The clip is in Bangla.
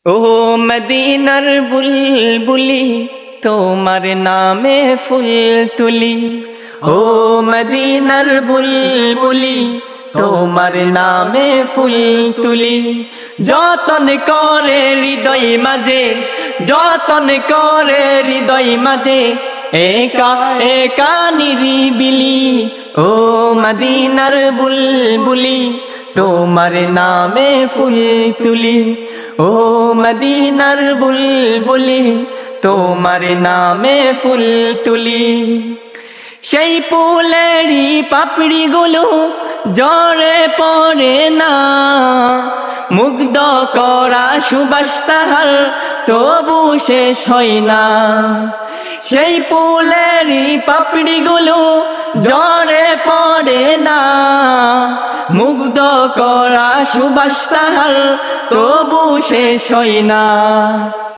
ও মদিনার বুলবুলি তোমার নামে ফুল তুলি। ও মদিনার বুলবুলি তোমার নামে ফুল তুলি। যতন করে হৃদয় মাঝে, যতন করে হৃদয় মাঝে, একা একা নিরিবিলি। ও মদিনার বুলবুলি তোমার নামে ফুল তুলি। ও মদিনার বুলবুলি তোমার নামে ফুল তুলি। সেই ফুলেরই পাপড়ি গুলো ঝরে পড়ে না, মুগ্ধ করা সুবাস তাহার তবু শেষ হয় না। সেই ফুলেরই পাপড়ি গুলো ঝরে পড়ে না, মুগ্ধ করা সুবাস তাহার তবু শেষ হয় না।